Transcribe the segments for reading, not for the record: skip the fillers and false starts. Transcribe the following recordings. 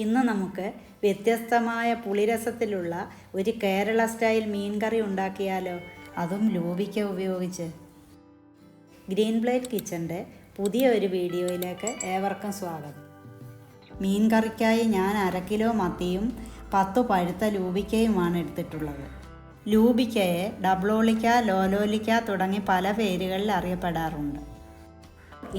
ഇന്ന് നമുക്ക് വ്യത്യസ്തമായ പുളിരസത്തിലുള്ള ഒരു കേരള സ്റ്റൈൽ മീൻ കറി ഉണ്ടാക്കിയാലോ, അതും ലൂബിക്ക ഉപയോഗിച്ച്. ഗ്രീൻ പ്ലേറ്റ് കിച്ചൻ്റെ പുതിയ ഒരു വീഡിയോയിലേക്ക് ഏവർക്കും സ്വാഗതം. മീൻ കറിക്കായി ഞാൻ 1/2 കിലോ മത്തിയും 10 പഴുത്ത ലൂബിക്കയുമാണ് എടുത്തിട്ടുള്ളത്. ലൂബിക്കയെ ഡബ്ലോളിക്ക, ലോലോലിക്ക തുടങ്ങി പല പേരുകളിൽ അറിയപ്പെടാറുണ്ട്.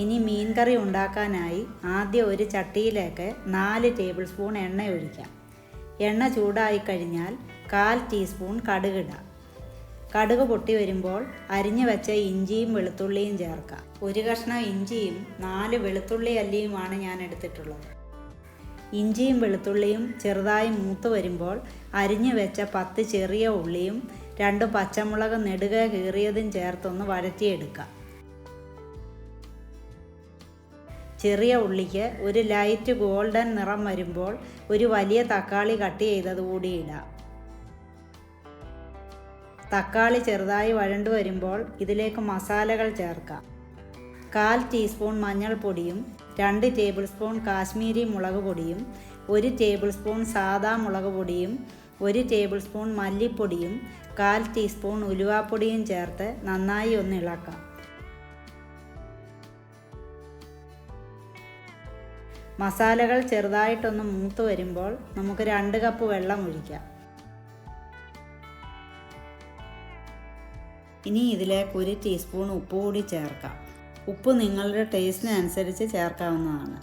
ഇനി മീൻ കറി ഉണ്ടാക്കാനായി ആദ്യം ഒരു ചട്ടിയിലേക്ക് 4 ടേബിൾ സ്പൂൺ എണ്ണ ഒഴിക്കാം. എണ്ണ ചൂടായി കഴിഞ്ഞാൽ 1/4 ടീസ്പൂൺ കടുകിടാം. കടുക് പൊട്ടി വരുമ്പോൾ അരിഞ്ഞു വെച്ച ഇഞ്ചിയും വെളുത്തുള്ളിയും ചേർക്കാം. 1 കഷ്ണം ഇഞ്ചിയും 4 വെളുത്തുള്ളി അല്ലിയുമാണ് ഞാൻ എടുത്തിട്ടുള്ളത്. ഇഞ്ചിയും വെളുത്തുള്ളിയും ചെറുതായി മൂത്ത് വരുമ്പോൾ അരിഞ്ഞു വെച്ച 10 ചെറിയ ഉള്ളിയും 2 പച്ചമുളക് നെടുകെ കീറിയതും ചേർത്തൊന്ന് വഴറ്റിയെടുക്കാം. ചെറിയ ഉള്ളിക്ക് ഒരു ലൈറ്റ് ഗോൾഡൻ നിറം വരുമ്പോൾ ഒരു വലിയ തക്കാളി കട്ട് ചെയ്തത് കൂടി ഇടാം. തക്കാളി ചെറുതായി വഴണ്ടു വരുമ്പോൾ ഇതിലേക്ക് മസാലകൾ ചേർക്കാം. 1/4 ടീസ്പൂൺ മഞ്ഞൾപ്പൊടിയും 2 ടേബിൾ സ്പൂൺ കാശ്മീരി മുളക് പൊടിയും 1 ടേബിൾ സ്പൂൺ സാദാ മുളക് പൊടിയും 1 ടേബിൾ സ്പൂൺ മല്ലിപ്പൊടിയും 1/4 ടീസ്പൂൺ ഉലുവാപ്പൊടിയും ചേർത്ത് നന്നായി ഒന്ന് ഇളക്കാം. മസാലകൾ ചെറുതായിട്ടൊന്ന് മൂത്ത് വരുമ്പോൾ നമുക്ക് 2 കപ്പ് വെള്ളം ഒഴിക്കാം. ഇനി ഇതിലേക്ക് 1 ടീസ്പൂൺ ഉപ്പ് കൂടി ചേർക്കാം. ഉപ്പ് നിങ്ങളുടെ ടേസ്റ്റിനനുസരിച്ച് ചേർക്കാവുന്നതാണ്.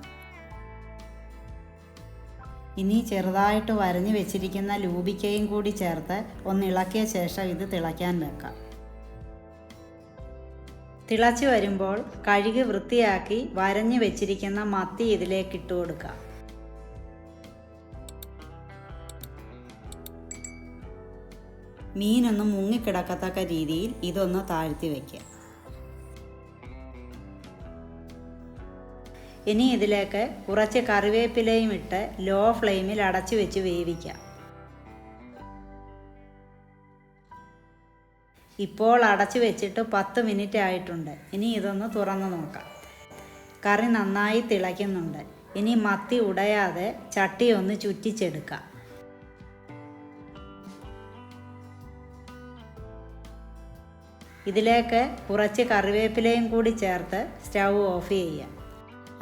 ഇനി ചെറുതായിട്ട് വരഞ്ഞു വെച്ചിരിക്കുന്ന ലൂബിക്കയും കൂടി ചേർത്ത് ഒന്ന് ഇളക്കിയ ശേഷം ഇത് തിളയ്ക്കാൻ വെക്കാം. തിളച്ച് വരുമ്പോൾ കഴുകി വൃത്തിയാക്കി വരഞ്ഞു വെച്ചിരിക്കുന്ന മത്തി ഇതിലേക്ക് ഇട്ട് കൊടുക്കാം. മീനൊന്ന് മുങ്ങിക്കിടക്കത്തക്ക രീതിയിൽ ഇതൊന്ന് താഴ്ത്തി വയ്ക്കുക. ഇനി ഇതിലേക്ക് കുറച്ച് കറിവേപ്പിലയും ഇട്ട് ലോ ഫ്ലെയിമിൽ അടച്ചു വെച്ച് വേവിക്കാം. ഇപ്പോൾ അടച്ചു വെച്ചിട്ട് 10 മിനിറ്റ് ആയിട്ടുണ്ട്. ഇനി ഇതൊന്ന് തുറന്നു നോക്കാം. കറി നന്നായി തിളയ്ക്കുന്നുണ്ട്. ഇനി മത്തി ഉടയാതെ ചട്ടി ഒന്ന് ചുറ്റിച്ചെടുക്കാം. ഇതിലേക്ക് കുറച്ച് കറിവേപ്പിലയും കൂടി ചേർത്ത് സ്റ്റൗ ഓഫ് ചെയ്യാം.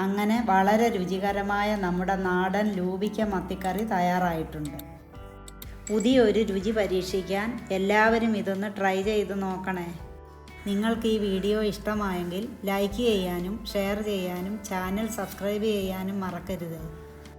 അങ്ങനെ വളരെ രുചികരമായ നമ്മുടെ നാടൻ ലൂബിക്ക മത്തിക്കറി തയ്യാറായിട്ടുണ്ട്. പുതിയൊരു രുചി പരീക്ഷിക്കാൻ എല്ലാവരും ഇതൊന്ന് ട്രൈ ചെയ്ത് നോക്കണേ. നിങ്ങൾക്ക് ഈ വീഡിയോ ഇഷ്ടമായെങ്കിൽ ലൈക്ക് ചെയ്യാനും ഷെയർ ചെയ്യാനും ചാനൽ സബ്സ്ക്രൈബ് ചെയ്യാനും മറക്കരുത്.